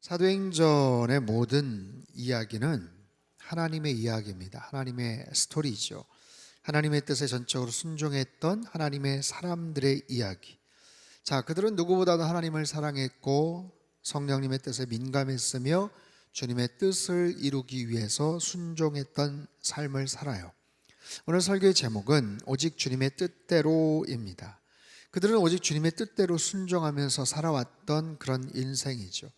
사도행전의 모든 이야기는 하나님의 이야기입니다. 하나님의 스토리죠. 하나님의 뜻에 전적으로 순종했던 하나님의 사람들의 이야기. 자, 그들은 누구보다도 하나님을 사랑했고 성령님의 뜻에 민감했으며 주님의 뜻을 이루기 위해서 순종했던 삶을 살아요. 오늘 설교의 제목은 오직 주님의 뜻대로입니다. 그들은 오직 주님의 뜻대로 순종하면서 살아왔던 그런 인생이죠.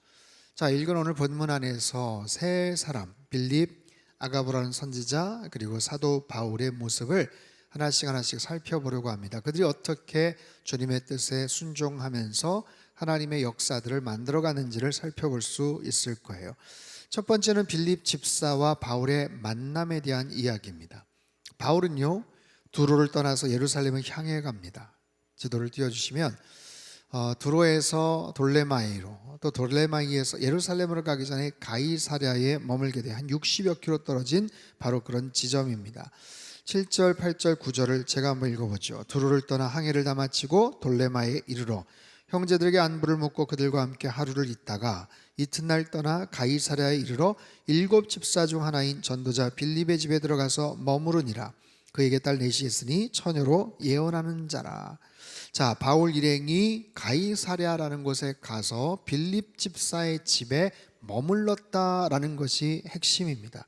자, 읽은 오늘 본문 안에서 세 사람, 빌립, 아가보라는 선지자, 그리고 사도 바울의 모습을 하나씩 살펴보려고 합니다. 그들이 어떻게 주님의 뜻에 순종하면서 하나님의 역사들을 만들어가는지를 살펴볼 수 있을 거예요. 첫 번째는 빌립 집사와 바울의 만남에 대한 이야기입니다. 바울은요, 두로를 떠나서 예루살렘을 향해 갑니다. 지도를 띄워주시면 두로에서 돌레마이로, 또 돌레마이에서 예루살렘으로 가기 전에 가이사랴에 머물게 돼 한 60여 킬로 떨어진 바로 그런 지점입니다. 7절, 8절, 9절을 제가 한번 읽어보죠. 두로를 떠나 항해를 다 마치고 돌레마이에 이르러 형제들에게 안부를 묻고 그들과 함께 하루를 있다가 이튿날 떠나 가이사랴에 이르러 7 집사 중 하나인 전도자 빌립의 집에 들어가서 머무르니라. 그에게 딸 넷이 있으니 처녀로 예언하는 자라. 자, 바울 일행이 가이사랴라는 곳에 가서 빌립 집사의 집에 머물렀다라는 것이 핵심입니다.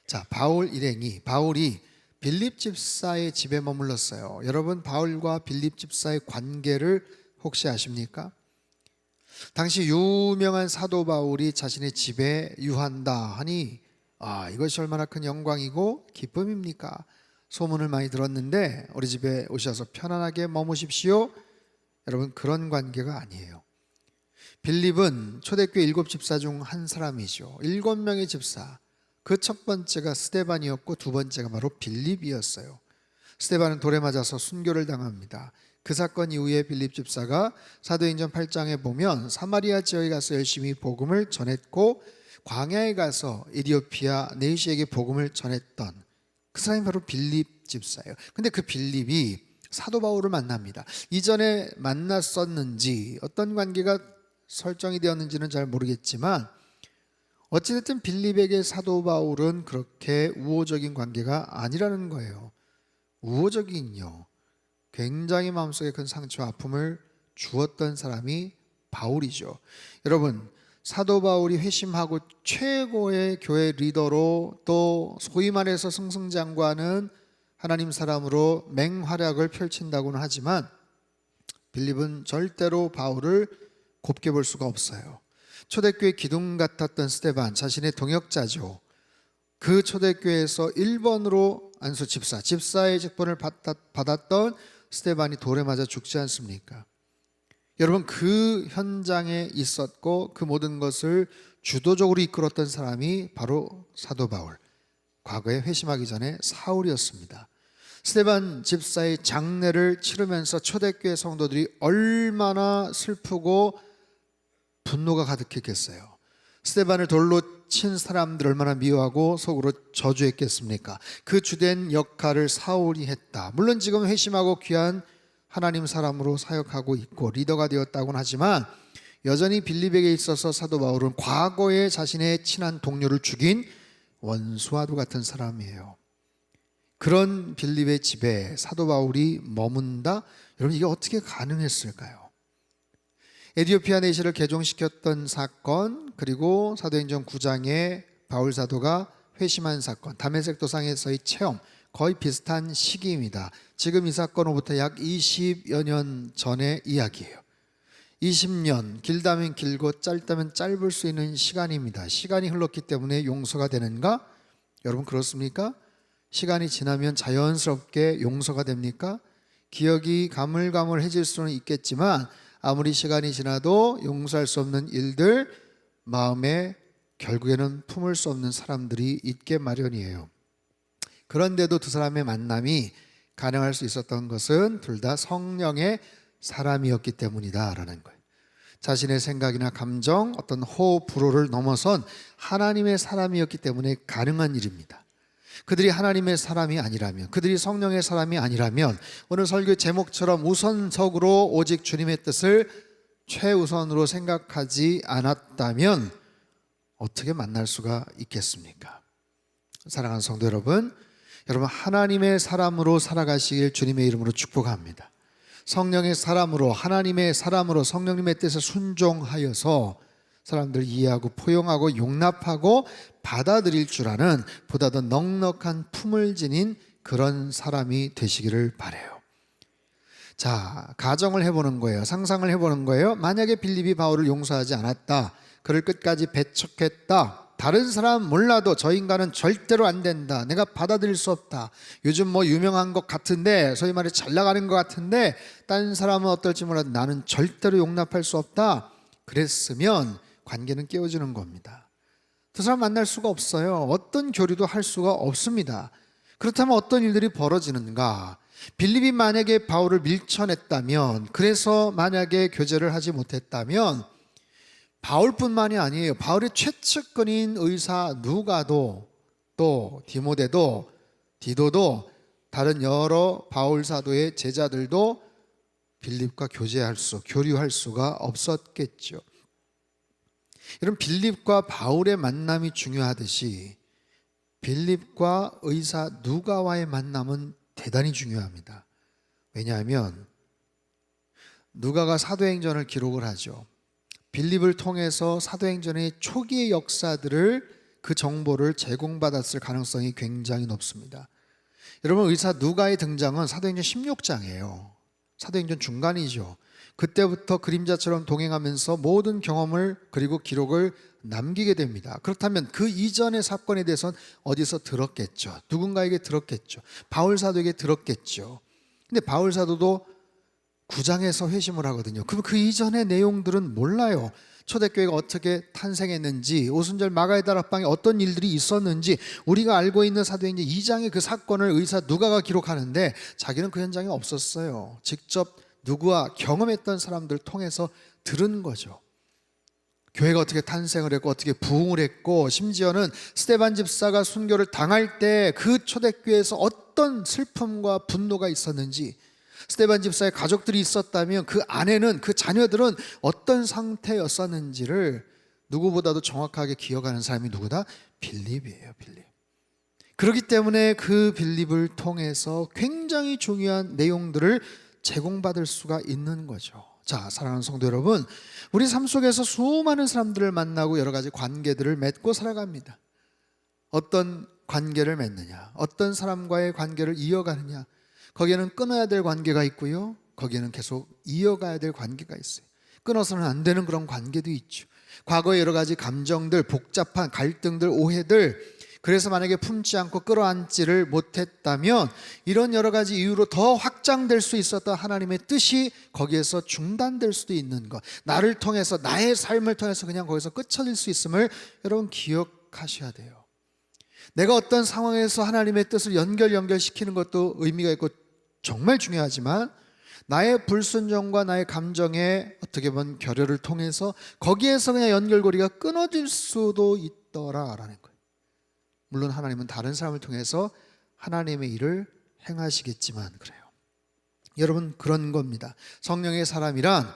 자, 바울이 빌립 집사의 집에 머물렀어요. 여러분, 바울과 빌립 집사의 관계를 혹시 아십니까? 당시 유명한 사도 바울이 자신의 집에 유한다 하니 이것이 얼마나 큰 영광이고 기쁨입니까? 소문을 많이 들었는데 우리 집에 오셔서 편안하게 머무십시오. 여러분, 그런 관계가 아니에요. 빌립은 초대교회 7 집사 중 한 사람이죠. 7명의 집사. 그 첫 번째가 스데반이었고 두 번째가 바로 빌립이었어요. 스데반은 돌에 맞아서 순교를 당합니다. 그 사건 이후에 빌립 집사가 사도행전 8장에 보면 사마리아 지역에 가서 열심히 복음을 전했고 광야에 가서 에티오피아 네시에게 복음을 전했던 그 사람이 바로 빌립 집사예요. 근데 그 빌립이 사도 바울을 만납니다. 이전에 만났었는지 어떤 관계가 설정이 되었는지는 잘 모르겠지만 어찌됐든 빌립에게 사도 바울은 그렇게 우호적인 관계가 아니라는 거예요. 우호적인요, 굉장히 마음속에 큰 상처와 아픔을 주었던 사람이 바울이죠. 여러분, 사도 바울이 회심하고 최고의 교회 리더로 또 소위 말해서 승승장구하는 하나님 사람으로 맹활약을 펼친다고는 하지만 빌립은 절대로 바울을 곱게 볼 수가 없어요. 초대교회 기둥 같았던 스데반, 자신의 동역자죠. 그 초대교회에서 1번으로 안수 집사의 직분을 받았던 스데반이 돌에 맞아 죽지 않습니까? 여러분, 그 현장에 있었고 그 모든 것을 주도적으로 이끌었던 사람이 바로 사도 바울, 과거에 회심하기 전에 사울이었습니다. 스데반 집사의 장례를 치르면서 초대교회 성도들이 얼마나 슬프고 분노가 가득했겠어요. 스데반을 돌로 친 사람들 얼마나 미워하고 속으로 저주했겠습니까? 그 주된 역할을 사울이 했다. 물론 지금 회심하고 귀한 하나님 사람으로 사역하고 있고 리더가 되었다고는 하지만 여전히 빌립에게 있어서 사도 바울은 과거에 자신의 친한 동료를 죽인 원수와도 같은 사람이에요. 그런 빌립의 집에 사도 바울이 머문다? 여러분, 이게 어떻게 가능했을까요? 에티오피아 내시를 개종시켰던 사건, 그리고 사도행전 9장에 바울 사도가 회심한 사건, 다메섹 도상에서의 체험, 거의 비슷한 시기입니다. 지금 이 사건으로부터 약 20여 년 전의 이야기예요. 20년, 길다면 길고 짧다면 짧을 수 있는 시간입니다. 시간이 흘렀기 때문에 용서가 되는가? 여러분, 그렇습니까? 시간이 지나면 자연스럽게 용서가 됩니까? 기억이 가물가물해질 수는 있겠지만 아무리 시간이 지나도 용서할 수 없는 일들, 마음에 결국에는 품을 수 없는 사람들이 있게 마련이에요. 그런데도 두 사람의 만남이 가능할 수 있었던 것은 둘 다 성령의 사람이었기 때문이다라는 거예요. 자신의 생각이나 감정, 어떤 호흡, 불호를 넘어선 하나님의 사람이었기 때문에 가능한 일입니다. 그들이 하나님의 사람이 아니라면, 그들이 성령의 사람이 아니라면 오늘 설교 제목처럼 우선적으로 오직 주님의 뜻을 최우선으로 생각하지 않았다면 어떻게 만날 수가 있겠습니까? 사랑하는 성도 여러분, 여러분 하나님의 사람으로 살아가시길 주님의 이름으로 축복합니다. 성령의 사람으로, 하나님의 사람으로 성령님의 뜻에 순종하여서 사람들을 이해하고 포용하고 용납하고 받아들일 줄 아는 보다 더 넉넉한 품을 지닌 그런 사람이 되시기를 바라요. 자, 가정을 해보는 거예요. 상상을 해보는 거예요. 만약에 빌립이 바울을 용서하지 않았다, 그를 끝까지 배척했다, 다른 사람 몰라도 저 인간은 절대로 안 된다, 내가 받아들일 수 없다, 요즘 뭐 유명한 것 같은데, 소위 말해 잘 나가는 것 같은데 다른 사람은 어떨지 몰라도 나는 절대로 용납할 수 없다, 그랬으면 관계는 깨어지는 겁니다. 두 사람 만날 수가 없어요. 어떤 교류도 할 수가 없습니다. 그렇다면 어떤 일들이 벌어지는가? 빌립이 만약에 바울을 밀쳐냈다면, 그래서 만약에 교제를 하지 못했다면 바울뿐만이 아니에요. 바울의 최측근인 의사 누가도, 또 디모데도, 디도도, 다른 여러 바울 사도의 제자들도 빌립과 교류할 수가 없었겠죠. 여러분, 빌립과 바울의 만남이 중요하듯이 빌립과 의사 누가와의 만남은 대단히 중요합니다. 왜냐하면 누가가 사도행전을 기록을 하죠. 빌립을 통해서 사도행전의 초기의 역사들을, 그 정보를 제공받았을 가능성이 굉장히 높습니다. 여러분, 의사 누가의 등장은 사도행전 16장이에요. 사도행전 중간이죠. 그때부터 그림자처럼 동행하면서 모든 경험을, 그리고 기록을 남기게 됩니다. 그렇다면 그 이전의 사건에 대해서는 어디서 들었겠죠. 누군가에게 들었겠죠. 바울 사도에게 들었겠죠. 근데 바울 사도도 9장에서 회심을 하거든요. 그럼 그 이전의 내용들은 몰라요. 초대교회가 어떻게 탄생했는지, 오순절 마가의 다락방에 어떤 일들이 있었는지, 우리가 알고 있는 사도행전 2장의 그 사건을 의사 누가가 기록하는데 자기는 그 현장에 없었어요. 직접 누구와 경험했던 사람들 통해서 들은 거죠. 교회가 어떻게 탄생을 했고 어떻게 부흥을 했고, 심지어는 스데반 집사가 순교를 당할 때 그 초대교회에서 어떤 슬픔과 분노가 있었는지, 스데반 집사의 가족들이 있었다면 그 아내는, 그 자녀들은 어떤 상태였었는지를 누구보다도 정확하게 기억하는 사람이 누구다? 빌립이에요. 빌립. 그렇기 때문에 그 빌립을 통해서 굉장히 중요한 내용들을 제공받을 수가 있는 거죠. 자, 사랑하는 성도 여러분, 우리 삶 속에서 수많은 사람들을 만나고 여러 가지 관계들을 맺고 살아갑니다. 어떤 관계를 맺느냐, 어떤 사람과의 관계를 이어가느냐, 거기에는 끊어야 될 관계가 있고요, 거기에는 계속 이어가야 될 관계가 있어요. 끊어서는 안 되는 그런 관계도 있죠. 과거의 여러 가지 감정들, 복잡한 갈등들, 오해들, 그래서 만약에 품지 않고 끌어안지를 못했다면 이런 여러 가지 이유로 더 확장될 수 있었던 하나님의 뜻이 거기에서 중단될 수도 있는 것, 나를 통해서, 나의 삶을 통해서 그냥 거기서 끝쳐질 수 있음을 여러분 기억하셔야 돼요. 내가 어떤 상황에서 하나님의 뜻을 연결시키는 것도 의미가 있고 정말 중요하지만, 나의 불순종과 나의 감정의 어떻게 보면 결여를 통해서 거기에서 그냥 연결고리가 끊어질 수도 있더라라는 거예요. 물론 하나님은 다른 사람을 통해서 하나님의 일을 행하시겠지만 그래요. 여러분, 그런 겁니다. 성령의 사람이란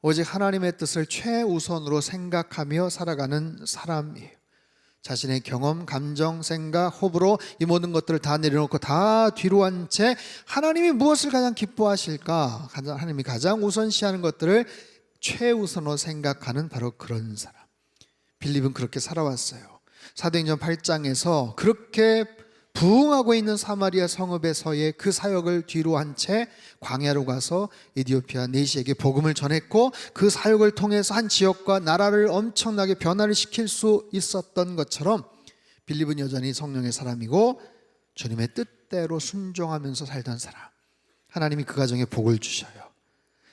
오직 하나님의 뜻을 최우선으로 생각하며 살아가는 사람이에요. 자신의 경험, 감정, 생각, 호불호, 이 모든 것들을 다 내려놓고 다 뒤로 한 채 하나님이 무엇을 가장 기뻐하실까, 하나님이 가장 우선시하는 것들을 최우선으로 생각하는 바로 그런 사람. 빌립은 그렇게 살아왔어요. 사도행전 8장에서 그렇게 부흥하고 있는 사마리아 성읍에서의 그 사역을 뒤로 한 채 광야로 가서 에티오피아 내시에게 복음을 전했고, 그 사역을 통해서 한 지역과 나라를 엄청나게 변화를 시킬 수 있었던 것처럼 빌립은 여전히 성령의 사람이고 주님의 뜻대로 순종하면서 살던 사람. 하나님이 그 가정에 복을 주셔요.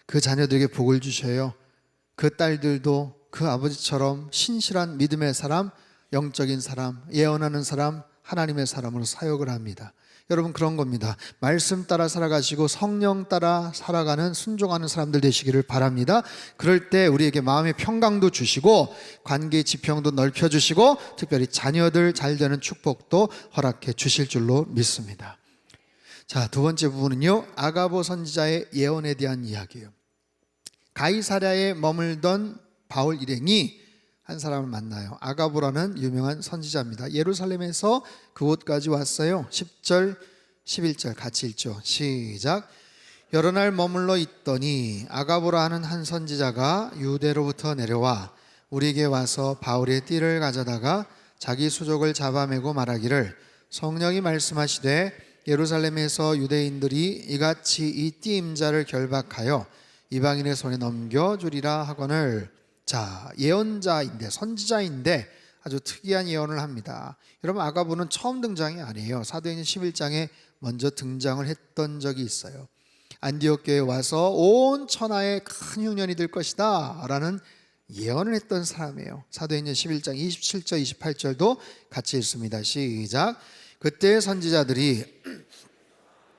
그 자녀들에게 복을 주셔요. 그 딸들도 그 아버지처럼 신실한 믿음의 사람, 영적인 사람, 예언하는 사람, 하나님의 사람으로 사역을 합니다. 여러분, 그런 겁니다. 말씀 따라 살아가시고 성령 따라 살아가는, 순종하는 사람들 되시기를 바랍니다. 그럴 때 우리에게 마음의 평강도 주시고 관계의 지평도 넓혀주시고 특별히 자녀들 잘 되는 축복도 허락해 주실 줄로 믿습니다. 자, 두 번째 부분은요, 아가보 선지자의 예언에 대한 이야기예요. 가이사랴에 머물던 바울 일행이 한 사람을 만나요. 아가보라는 유명한 선지자입니다. 예루살렘에서 그곳까지 왔어요. 10절 11절 같이 읽죠. 시작. 여러 날 머물러 있더니 아가보라 하는 한 선지자가 유대로부터 내려와 우리에게 와서 바울의 띠를 가져다가 자기 수족을 잡아매고 말하기를 성령이 말씀하시되 예루살렘에서 유대인들이 이같이 이 띠 임자를 결박하여 이방인의 손에 넘겨주리라 하거늘. 자, 예언자인데 선지자인데 아주 특이한 예언을 합니다. 여러분, 아가보는 처음 등장이 아니에요. 사도행전 11장에 먼저 등장을 했던 적이 있어요. 안디옥 교회에 와서 온 천하에 큰 흉년이 될 것이다 라는 예언을 했던 사람이에요. 사도행전 11장 27절 28절도 같이 읽습니다. 시작. 그때 선지자들이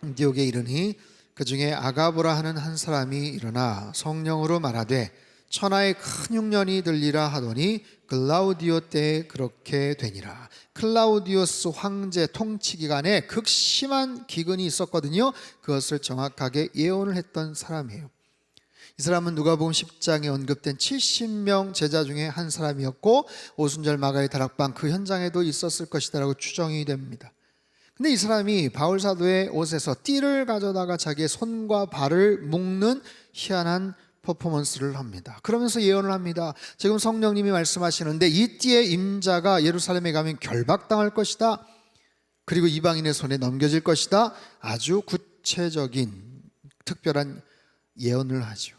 안디옥에 이르니 그 중에 아가보라 하는 한 사람이 일어나 성령으로 말하되 천하에 큰 흉년이 들리라 하더니 클라우디오 때에 그렇게 되니라. 클라우디오스 황제 통치 기간에 극심한 기근이 있었거든요. 그것을 정확하게 예언을 했던 사람이에요. 이 사람은 누가복음 10장에 언급된 70명 제자 중에 한 사람이었고 오순절 마가의 다락방 그 현장에도 있었을 것이다라고 추정이 됩니다. 근데 이 사람이 바울 사도의 옷에서 띠를 가져다가 자기의 손과 발을 묶는 희한한 퍼포먼스를 합니다. 그러면서 예언을 합니다. 지금 성령님이 말씀하시는데 이 띠의 임자가 예루살렘에 가면 결박당할 것이다. 그리고 이방인의 손에 넘겨질 것이다. 아주 구체적인 특별한 예언을 하죠.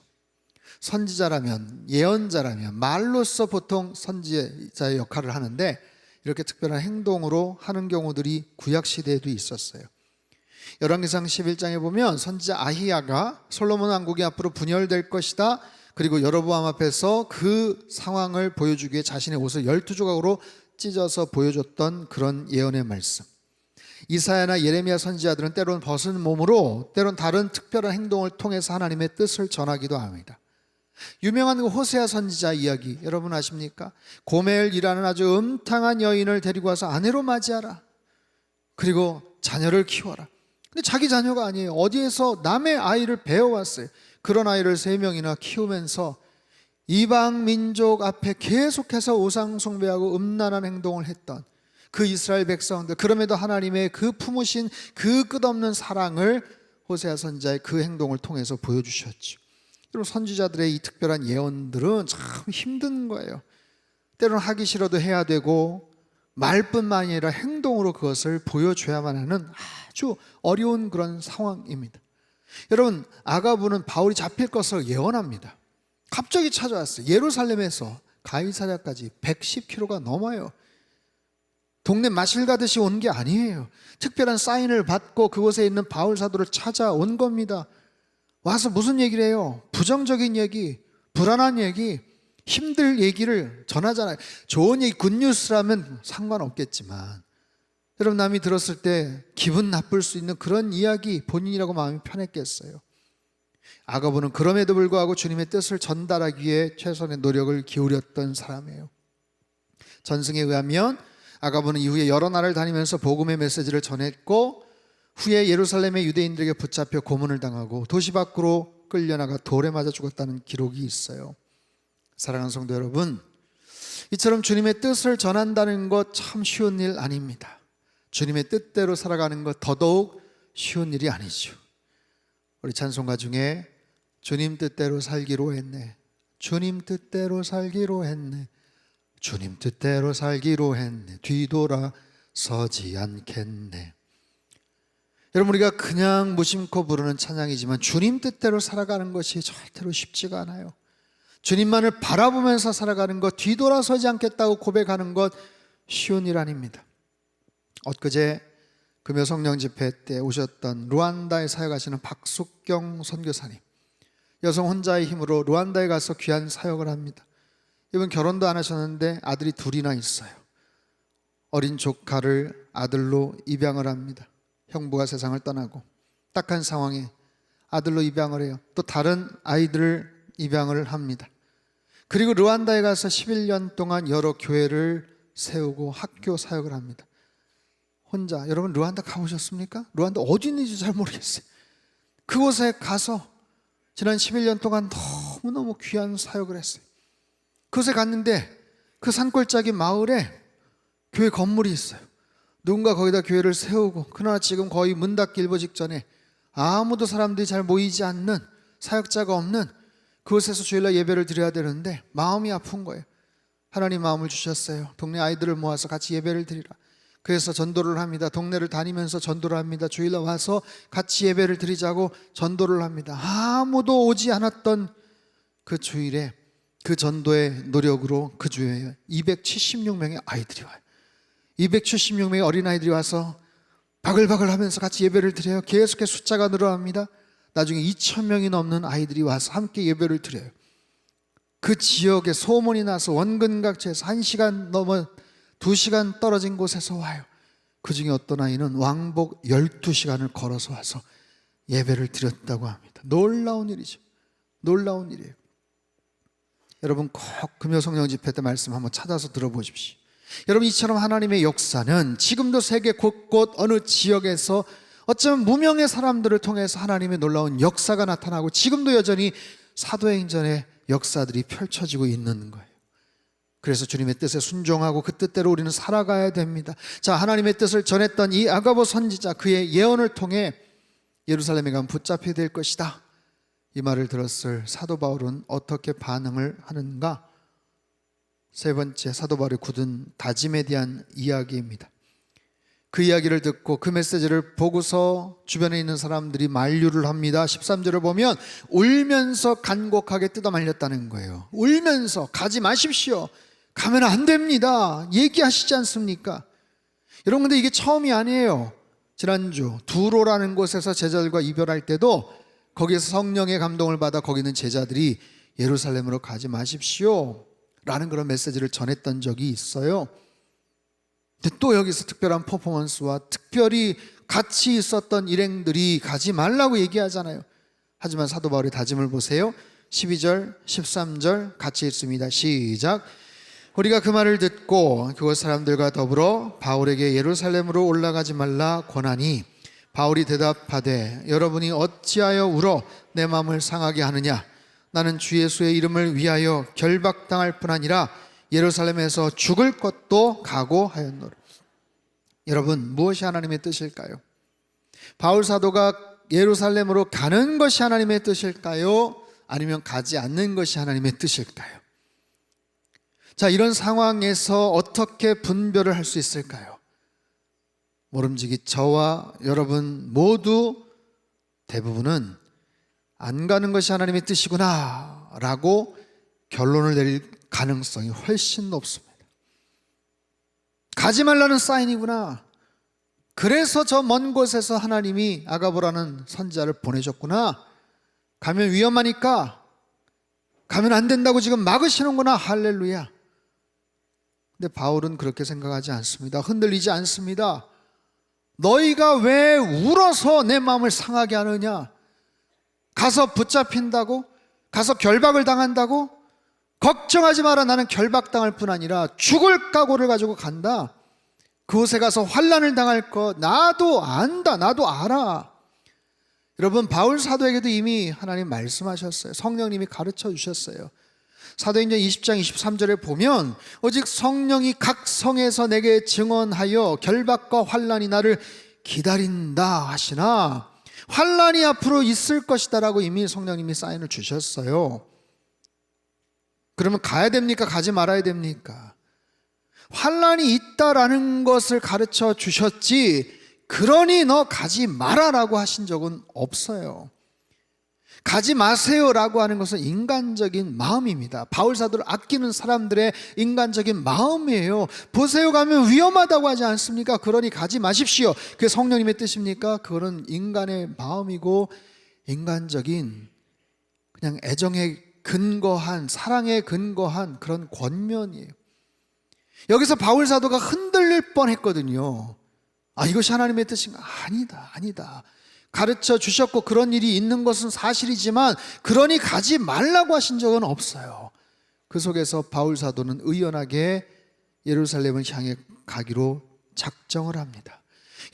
선지자라면, 예언자라면 말로써 보통 선지자의 역할을 하는데 이렇게 특별한 행동으로 하는 경우들이 구약시대에도 있었어요. 열왕기상 11장에 보면 선지자 아히야가 솔로몬 왕국이 앞으로 분열될 것이다. 그리고 여로보암 앞에서 그 상황을 보여주기 위해 자신의 옷을 12조각으로 찢어서 보여줬던 그런 예언의 말씀. 이사야나 예레미야 선지자들은 때론 벗은 몸으로 때론 다른 특별한 행동을 통해서 하나님의 뜻을 전하기도 합니다. 유명한 호세아 선지자 이야기 여러분 아십니까? 고멜이라는 아주 음탕한 여인을 데리고 와서 아내로 맞이하라. 그리고 자녀를 키워라. 근데 자기 자녀가 아니에요. 어디에서 남의 아이를 배워왔어요. 그런 아이를 3명이나 키우면서 이방 민족 앞에 계속해서 우상 숭배하고 음란한 행동을 했던 그 이스라엘 백성들, 그럼에도 하나님의 그 품으신 그 끝없는 사랑을 호세아 선지자의 그 행동을 통해서 보여주셨죠. 여러분, 선지자들의 이 특별한 예언들은 참 힘든 거예요. 때로는 하기 싫어도 해야 되고 말뿐만 아니라 행동으로 그것을 보여줘야만 하는 아주 어려운 그런 상황입니다. 여러분, 아가부는 바울이 잡힐 것을 예언합니다. 갑자기 찾아왔어요. 예루살렘에서 가이사랴까지 110km가 넘어요. 동네 마실 가듯이 온 게 아니에요. 특별한 사인을 받고 그곳에 있는 바울 사도를 찾아온 겁니다. 와서 무슨 얘기를 해요? 부정적인 얘기, 불안한 얘기, 힘들 얘기를 전하잖아요. 좋은 얘기, 굿뉴스라면 상관없겠지만 여러분, 남이 들었을 때 기분 나쁠 수 있는 그런 이야기, 본인이라고 마음이 편했겠어요. 아가보는 그럼에도 불구하고 주님의 뜻을 전달하기 위해 최선의 노력을 기울였던 사람이에요. 전승에 의하면 아가보는 이후에 여러 나라를 다니면서 복음의 메시지를 전했고 후에 예루살렘의 유대인들에게 붙잡혀 고문을 당하고 도시 밖으로 끌려나가 돌에 맞아 죽었다는 기록이 있어요. 사랑하는 성도 여러분, 이처럼 주님의 뜻을 전한다는 것 참 쉬운 일 아닙니다. 주님의 뜻대로 살아가는 것 더더욱 쉬운 일이 아니죠. 우리 찬송가 중에 주님 뜻대로 살기로 했네, 주님 뜻대로 살기로 했네, 주님 뜻대로 살기로 했네, 뒤돌아서지 않겠네. 여러분, 우리가 그냥 무심코 부르는 찬양이지만 주님 뜻대로 살아가는 것이 절대로 쉽지가 않아요. 주님만을 바라보면서 살아가는 것, 뒤돌아서지 않겠다고 고백하는 것 쉬운 일 아닙니다. 엊그제 금요 성령 집회 때 오셨던 루안다에 사역하시는 박숙경 선교사님, 여성 혼자의 힘으로 루안다에 가서 귀한 사역을 합니다. 이분 결혼도 안 하셨는데 아들이 2이나 있어요. 어린 조카를 아들로 입양을 합니다. 형부가 세상을 떠나고 딱한 상황에 아들로 입양을 해요. 또 다른 아이들을 입양을 합니다. 그리고 루안다에 가서 11년 동안 여러 교회를 세우고 학교 사역을 합니다. 혼자. 여러분, 루안다 가보셨습니까? 루안다 어디 있는지 잘 모르겠어요. 그곳에 가서 지난 11년 동안 너무너무 귀한 사역을 했어요. 그곳에 갔는데 그 산골짜기 마을에 교회 건물이 있어요. 누군가 거기다 교회를 세우고, 그러나 지금 거의 문 닫기 일보 직전에 아무도 사람들이 잘 모이지 않는, 사역자가 없는 그곳에서 주일날 예배를 드려야 되는데 마음이 아픈 거예요. 하나님 마음을 주셨어요. 동네 아이들을 모아서 같이 예배를 드리라. 그래서 전도를 합니다. 동네를 다니면서 전도를 합니다. 주일날 와서 같이 예배를 드리자고 전도를 합니다. 아무도 오지 않았던 그 주일에 그 전도의 노력으로 그 주에 276명의 아이들이 와요. 276명의 어린아이들이 와서 바글바글 하면서 같이 예배를 드려요. 계속해서 숫자가 늘어납니다. 나중에 2,000명이 넘는 아이들이 와서 함께 예배를 드려요. 그 지역에 소문이 나서 원근각지에서 1시간 넘어 2시간 떨어진 곳에서 와요. 그 중에 어떤 아이는 왕복 12시간을 걸어서 와서 예배를 드렸다고 합니다. 놀라운 일이죠. 놀라운 일이에요. 여러분 꼭 금요성령 집회 때 말씀 한번 찾아서 들어보십시오. 여러분, 이처럼 하나님의 역사는 지금도 세계 곳곳 어느 지역에서 어쩌면 무명의 사람들을 통해서 하나님의 놀라운 역사가 나타나고 지금도 여전히 사도행전의 역사들이 펼쳐지고 있는 거예요. 그래서 주님의 뜻에 순종하고 그 뜻대로 우리는 살아가야 됩니다. 자, 하나님의 뜻을 전했던 이 아가보 선지자, 그의 예언을 통해 예루살렘에 가면 붙잡히게 될 것이다, 이 말을 들었을 사도 바울은 어떻게 반응을 하는가? 세 번째, 사도 바울의 굳은 다짐에 대한 이야기입니다. 그 이야기를 듣고 그 메시지를 보고서 주변에 있는 사람들이 만류를 합니다. 13절을 보면 울면서 간곡하게 뜯어 말렸다는 거예요. 울면서 가지 마십시오, 가면 안 됩니다, 얘기하시지 않습니까? 여러분, 근데 이게 처음이 아니에요. 지난주 두로라는 곳에서 제자들과 이별할 때도 거기에서 성령의 감동을 받아 거기 있는 제자들이 예루살렘으로 가지 마십시오 라는 그런 메시지를 전했던 적이 있어요. 근데 또 여기서 특별한 퍼포먼스와 특별히 같이 있었던 일행들이 가지 말라고 얘기하잖아요. 하지만 사도 바울의 다짐을 보세요. 12절, 13절 같이 읽습니다. 시작. 우리가 그 말을 듣고 그곳 사람들과 더불어 바울에게 예루살렘으로 올라가지 말라 권하니, 바울이 대답하되 여러분이 어찌하여 울어 내 마음을 상하게 하느냐? 나는 주 예수의 이름을 위하여 결박당할 뿐 아니라 예루살렘에서 죽을 것도 각오하였노라. 여러분, 무엇이 하나님의 뜻일까요? 바울 사도가 예루살렘으로 가는 것이 하나님의 뜻일까요? 아니면 가지 않는 것이 하나님의 뜻일까요? 자, 이런 상황에서 어떻게 분별을 할 수 있을까요? 모름지기 저와 여러분 모두 대부분은 안 가는 것이 하나님의 뜻이구나 라고 결론을 내릴 가능성이 훨씬 높습니다. 가지 말라는 사인이구나, 그래서 저 먼 곳에서 하나님이 아가보라는 선지자를 보내셨구나, 가면 위험하니까 가면 안 된다고 지금 막으시는구나, 할렐루야. 근데 바울은 그렇게 생각하지 않습니다. 흔들리지 않습니다. 너희가 왜 울어서 내 마음을 상하게 하느냐? 가서 붙잡힌다고? 가서 결박을 당한다고? 걱정하지 마라, 나는 결박당할 뿐 아니라 죽을 각오를 가지고 간다. 그곳에 가서 환난을 당할 것 나도 안다, 나도 알아. 여러분, 바울 사도에게도 이미 하나님 말씀하셨어요. 성령님이 가르쳐 주셨어요. 사도행전 20장 23절에 보면 오직 성령이 각 성에서 내게 증언하여 결박과 환난이 나를 기다린다 하시나, 환난이 앞으로 있을 것이다 라고 이미 성령님이 사인을 주셨어요. 그러면 가야 됩니까? 가지 말아야 됩니까? 환난이 있다라는 것을 가르쳐 주셨지, 그러니 너 가지 마라라고 하신 적은 없어요. 가지 마세요라고 하는 것은 인간적인 마음입니다. 바울 사도를 아끼는 사람들의 인간적인 마음이에요. 보세요, 가면 위험하다고 하지 않습니까? 그러니 가지 마십시오. 그게 성령님의 뜻입니까? 그거는 인간의 마음이고 인간적인 그냥 애정에 근거한, 사랑에 근거한 그런 권면이에요. 여기서 바울 사도가 흔들릴 뻔했거든요. 아, 이것이 하나님의 뜻인가? 아니다, 아니다. 가르쳐 주셨고 그런 일이 있는 것은 사실이지만 그러니 가지 말라고 하신 적은 없어요. 그 속에서 바울 사도는 의연하게 예루살렘을 향해 가기로 작정을 합니다.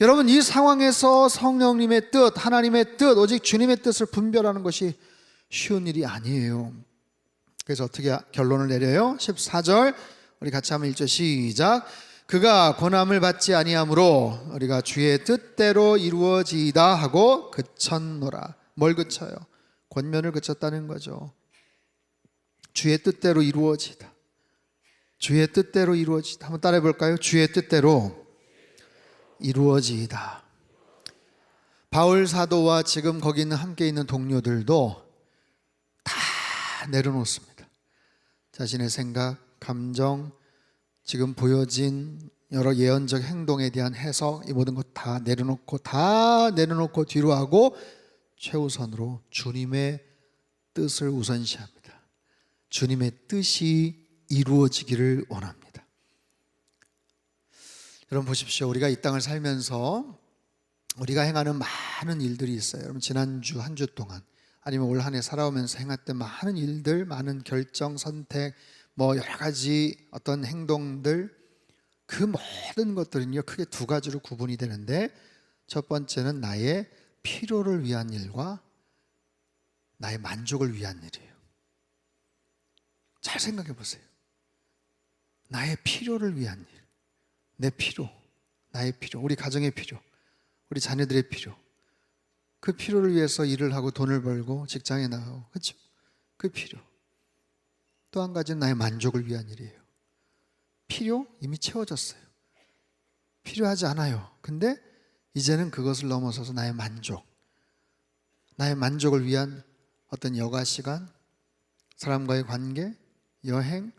여러분, 이 상황에서 성령님의 뜻, 하나님의 뜻, 오직 주님의 뜻을 분별하는 것이 쉬운 일이 아니에요. 그래서 어떻게 결론을 내려요? 14절 우리 같이 한번 1절 시작. 그가 권함을 받지 아니하므로 우리가 주의 뜻대로 이루어지이다 하고 그쳤노라. 뭘 그쳐요? 권면을 그쳤다는 거죠. 주의 뜻대로 이루어지다. 주의 뜻대로 이루어지다. 한번 따라해 볼까요? 주의 뜻대로 이루어지이다. 바울 사도와 지금 거기 있는 함께 있는 동료들도 다 내려놓습니다. 자신의 생각, 감정, 지금 보여진 여러 예언적 행동에 대한 해석, 이 모든 것 다 내려놓고 뒤로 하고 최우선으로 주님의 뜻을 우선시합니다. 주님의 뜻이 이루어지기를 원합니다. 여러분 보십시오. 우리가 이 땅을 살면서 우리가 행하는 많은 일들이 있어요. 여러분 지난주 한 주 동안 아니면 올 한 해 살아오면서 행했던 많은 일들, 많은 결정, 선택, 뭐 여러 가지 어떤 행동들, 그 모든 것들은요 크게 두 가지로 구분이 되는데, 첫 번째는 나의 필요를 위한 일과 나의 만족을 위한 일이에요. 잘 생각해 보세요. 나의 필요를 위한 일, 내 필요, 나의 필요, 우리 가정의 필요, 우리 자녀들의 필요, 그 필요를 위해서 일을 하고 돈을 벌고 직장에 나가고, 그렇죠? 그 필요. 또 한 가지는 나의 만족을 위한 일이에요. 필요 이미 채워졌어요. 필요하지 않아요. 근데 이제는 그것을 넘어서서 나의 만족을 위한 어떤 여가 시간, 사람과의 관계, 여행,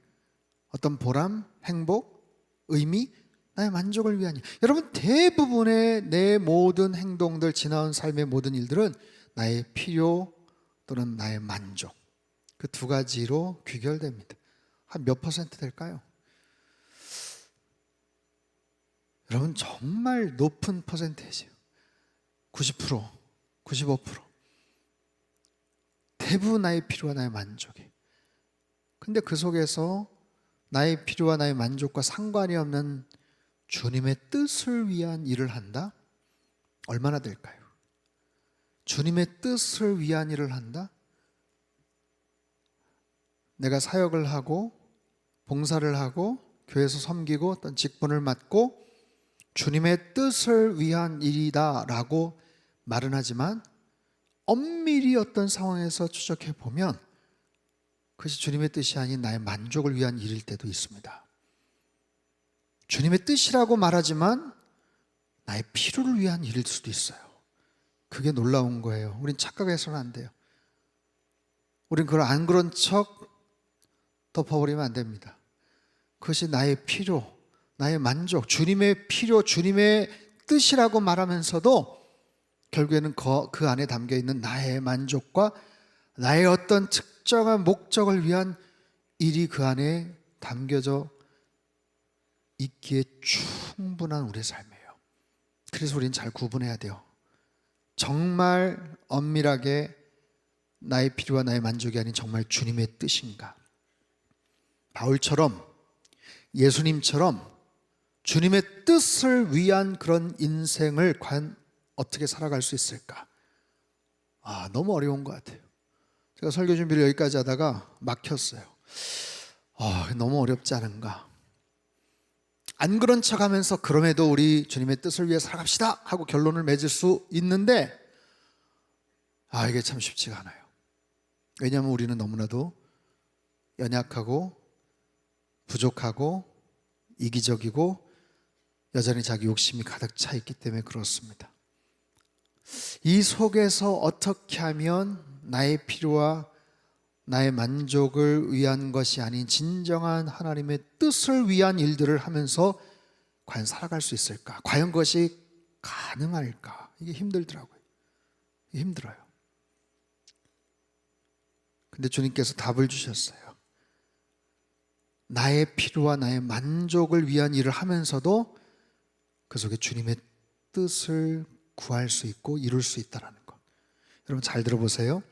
어떤 보람, 행복, 의미, 나의 만족을 위한 일. 여러분 대부분의 내 모든 행동들, 지나온 삶의 모든 일들은 나의 필요 또는 나의 만족, 그 두 가지로 귀결됩니다. 한 몇 퍼센트 될까요? 여러분 정말 높은 퍼센테이지예요. 90%, 95%. 대부분 나의 필요와 나의 만족이. 근데 그 속에서 나의 필요와 나의 만족과 상관이 없는 주님의 뜻을 위한 일을 한다? 얼마나 될까요? 주님의 뜻을 위한 일을 한다? 내가 사역을 하고 봉사를 하고 교회에서 섬기고 어떤 직분을 맡고 주님의 뜻을 위한 일이다 라고 말은 하지만 엄밀히 어떤 상황에서 추적해 보면 그것이 주님의 뜻이 아닌 나의 만족을 위한 일일 때도 있습니다. 주님의 뜻이라고 말하지만 나의 필요를 위한 일일 수도 있어요. 그게 놀라운 거예요. 우린 착각해서는 안 돼요. 우린 그걸 안 그런 척 덮어버리면 안 됩니다. 그것이 나의 필요, 나의 만족, 주님의 필요, 주님의 뜻이라고 말하면서도 결국에는 그 안에 담겨있는 나의 만족과 나의 어떤 특정한 목적을 위한 일이 그 안에 담겨져 있기에 충분한 우리의 삶이에요. 그래서 우리는 잘 구분해야 돼요. 정말 엄밀하게 나의 필요와 나의 만족이 아닌 정말 주님의 뜻인가? 바울처럼, 예수님처럼 주님의 뜻을 위한 그런 인생을 과연 어떻게 살아갈 수 있을까? 너무 어려운 것 같아요. 제가 설교 준비를 여기까지 하다가 막혔어요. 너무 어렵지 않은가? 안 그런 척 하면서 그럼에도 우리 주님의 뜻을 위해 살아갑시다 하고 결론을 맺을 수 있는데 이게 참 쉽지가 않아요. 왜냐하면 우리는 너무나도 연약하고 부족하고 이기적이고 여전히 자기 욕심이 가득 차 있기 때문에 그렇습니다. 이 속에서 어떻게 하면 나의 필요와 나의 만족을 위한 것이 아닌 진정한 하나님의 뜻을 위한 일들을 하면서 과연 살아갈 수 있을까? 과연 그것이 가능할까? 이게 힘들더라고요. 이게 힘들어요. 근데 주님께서 답을 주셨어요. 나의 필요와 나의 만족을 위한 일을 하면서도 그 속에 주님의 뜻을 구할 수 있고 이룰 수 있다는 것. 여러분 잘 들어보세요.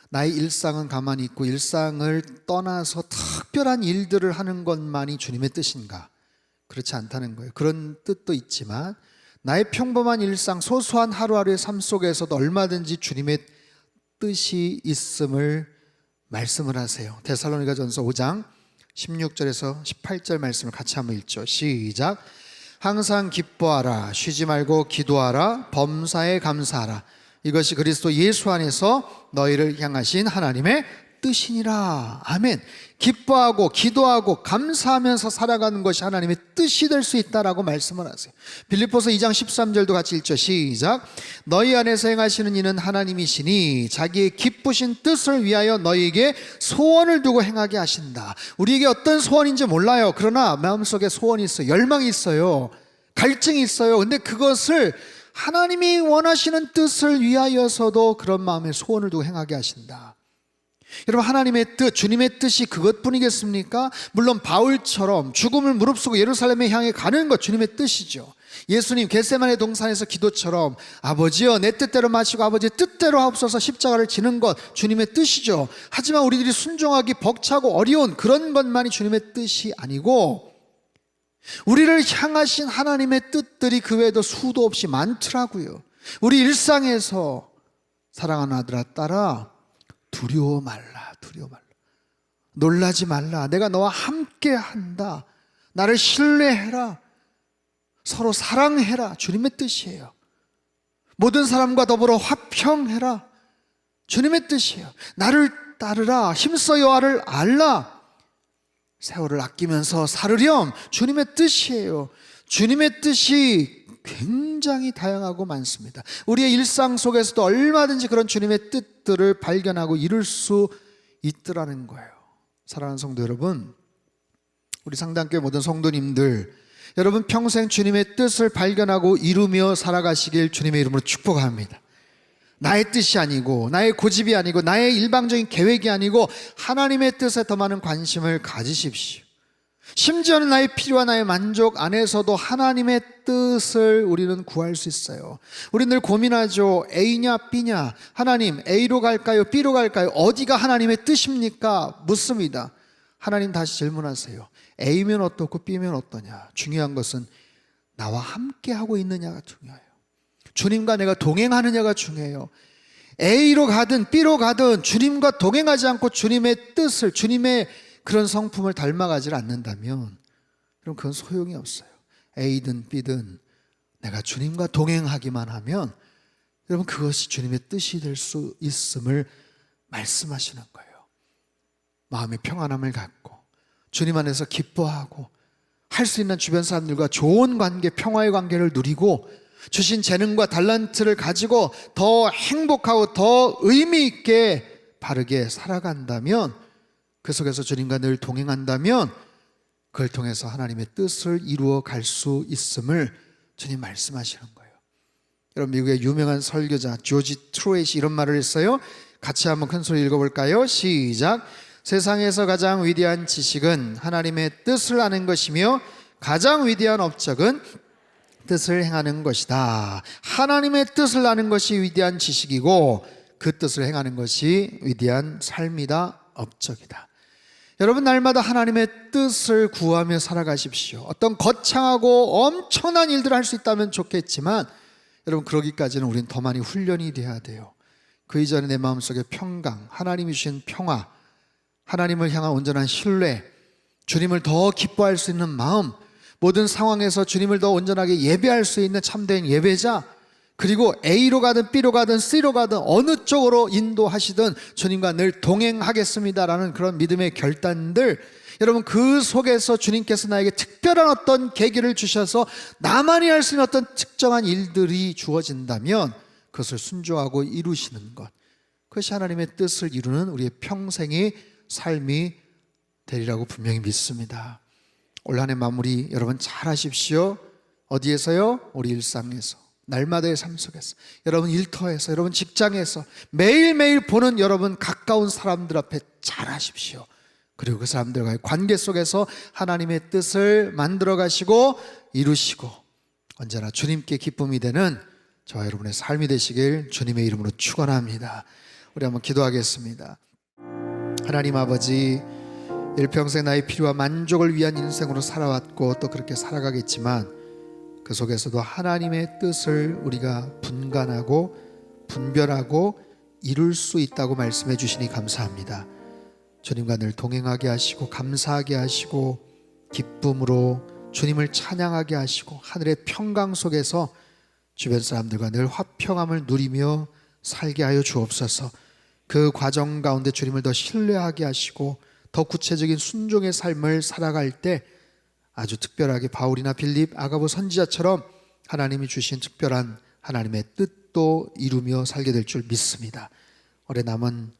나의 일상은 가만히 있고 일상을 떠나서 특별한 일들을 하는 것만이 주님의 뜻인가? 그렇지 않다는 거예요. 그런 뜻도 있지만 나의 평범한 일상, 소소한 하루하루의 삶 속에서도 얼마든지 주님의 뜻이 있음을 말씀을 하세요. 데살로니가전서 5장 16절에서 18절 말씀을 같이 한번 읽죠. 시작. 항상 기뻐하라, 쉬지 말고 기도하라, 범사에 감사하라. 이것이 그리스도 예수 안에서 너희를 향하신 하나님의 뜻이니라. 아멘. 기뻐하고 기도하고 감사하면서 살아가는 것이 하나님의 뜻이 될 수 있다라고 말씀을 하세요. 빌립보서 2장 13절도 같이 읽죠. 시작. 너희 안에서 행하시는 이는 하나님이시니 자기의 기쁘신 뜻을 위하여 너희에게 소원을 두고 행하게 하신다. 우리에게 어떤 소원인지 몰라요. 그러나 마음속에 소원이 있어요. 열망이 있어요. 갈증이 있어요. 근데 그것을 하나님이 원하시는 뜻을 위하여서도 그런 마음의 소원을 두고 행하게 하신다. 여러분, 하나님의 뜻, 주님의 뜻이 그것뿐이겠습니까? 물론 바울처럼 죽음을 무릅쓰고 예루살렘에 향해 가는 것 주님의 뜻이죠. 예수님 겟세마네 동산에서 기도처럼 아버지여 내 뜻대로 마시고 아버지의 뜻대로 하옵소서 십자가를 지는 것 주님의 뜻이죠. 하지만 우리들이 순종하기 벅차고 어려운 그런 것만이 주님의 뜻이 아니고 우리를 향하신 하나님의 뜻들이 그 외에도 수도 없이 많더라고요. 우리 일상에서 사랑하는 아들아 딸아 두려워 말라, 두려워 말라. 놀라지 말라. 내가 너와 함께 한다. 나를 신뢰해라. 서로 사랑해라. 주님의 뜻이에요. 모든 사람과 더불어 화평해라. 주님의 뜻이에요. 나를 따르라. 힘써 여호와를 알라. 세월을 아끼면서 살으렴. 주님의 뜻이에요. 주님의 뜻이 굉장히 다양하고 많습니다. 우리의 일상 속에서도 얼마든지 그런 주님의 뜻들을 발견하고 이룰 수 있더라는 거예요. 사랑하는 성도 여러분, 우리 상당교회 모든 성도님들, 여러분 평생 주님의 뜻을 발견하고 이루며 살아가시길 주님의 이름으로 축복합니다. 나의 뜻이 아니고 나의 고집이 아니고 나의 일방적인 계획이 아니고 하나님의 뜻에 더 많은 관심을 가지십시오. 심지어는 나의 필요와 나의 만족 안에서도 하나님의 뜻을 우리는 구할 수 있어요. 우리 늘 고민하죠. A냐 B냐. 하나님 A로 갈까요 B로 갈까요? 어디가 하나님의 뜻입니까? 묻습니다. 하나님 다시 질문하세요. A면 어떻고 B면 어떠냐. 중요한 것은 나와 함께 하고 있느냐가 중요해요. 주님과 내가 동행하느냐가 중요해요. A로 가든 B로 가든 주님과 동행하지 않고 주님의 뜻을, 주님의 그런 성품을 닮아가지 않는다면 그럼 그건 소용이 없어요. A든 B든 내가 주님과 동행하기만 하면 여러분 그것이 주님의 뜻이 될 수 있음을 말씀하시는 거예요. 마음의 평안함을 갖고 주님 안에서 기뻐하고 할 수 있는 주변 사람들과 좋은 관계, 평화의 관계를 누리고 주신 재능과 달란트를 가지고 더 행복하고 더 의미 있게 바르게 살아간다면, 그 속에서 주님과 늘 동행한다면 그걸 통해서 하나님의 뜻을 이루어 갈 수 있음을 주님 말씀하시는 거예요. 여러분, 미국의 유명한 설교자 조지 트루엣이 이런 말을 했어요. 같이 한번 큰 소리 읽어볼까요? 시작. 세상에서 가장 위대한 지식은 하나님의 뜻을 아는 것이며 가장 위대한 업적은 뜻을 행하는 것이다. 하나님의 뜻을 아는 것이 위대한 지식이고 그 뜻을 행하는 것이 위대한 삶이다, 업적이다. 여러분, 날마다 하나님의 뜻을 구하며 살아가십시오. 어떤 거창하고 엄청난 일들을 할 수 있다면 좋겠지만 여러분, 그러기까지는 우리는 더 많이 훈련이 돼야 돼요. 그 이전에 내 마음속에 평강, 하나님이 주신 평화, 하나님을 향한 온전한 신뢰, 주님을 더 기뻐할 수 있는 마음, 모든 상황에서 주님을 더 온전하게 예배할 수 있는 참된 예배자, 그리고 A로 가든 B로 가든 C로 가든 어느 쪽으로 인도하시든 주님과 늘 동행하겠습니다라는 그런 믿음의 결단들, 여러분 그 속에서 주님께서 나에게 특별한 어떤 계기를 주셔서 나만이 할 수 있는 어떤 특정한 일들이 주어진다면 그것을 순종하고 이루시는 것, 그것이 하나님의 뜻을 이루는 우리의 평생의 삶이 되리라고 분명히 믿습니다. 올 한 해 마무리 여러분 잘 하십시오. 어디에서요? 우리 일상에서, 날마다의 삶 속에서, 여러분 일터에서, 여러분 직장에서, 매일매일 보는 여러분 가까운 사람들 앞에 잘 하십시오. 그리고 그 사람들과의 관계 속에서 하나님의 뜻을 만들어 가시고 이루시고 언제나 주님께 기쁨이 되는 저와 여러분의 삶이 되시길 주님의 이름으로 축원합니다. 우리 한번 기도하겠습니다. 하나님 아버지, 일평생 나의 필요와 만족을 위한 인생으로 살아왔고 또 그렇게 살아가겠지만 그 속에서도 하나님의 뜻을 우리가 분간하고 분별하고 이룰 수 있다고 말씀해 주시니 감사합니다. 주님과 늘 동행하게 하시고 감사하게 하시고 기쁨으로 주님을 찬양하게 하시고 하늘의 평강 속에서 주변 사람들과 늘 화평함을 누리며 살게 하여 주옵소서. 그 과정 가운데 주님을 더 신뢰하게 하시고 더 구체적인 순종의 삶을 살아갈 때 아주 특별하게 바울이나 빌립, 아가보 선지자처럼 하나님이 주신 특별한 하나님의 뜻도 이루며 살게 될 줄 믿습니다. 올해 남은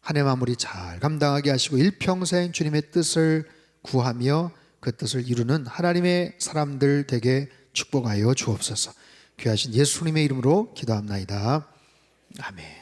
한 해 마무리 잘 감당하게 하시고 일평생 주님의 뜻을 구하며 그 뜻을 이루는 하나님의 사람들 되게 축복하여 주옵소서. 귀하신 예수님의 이름으로 기도합나이다. 아멘.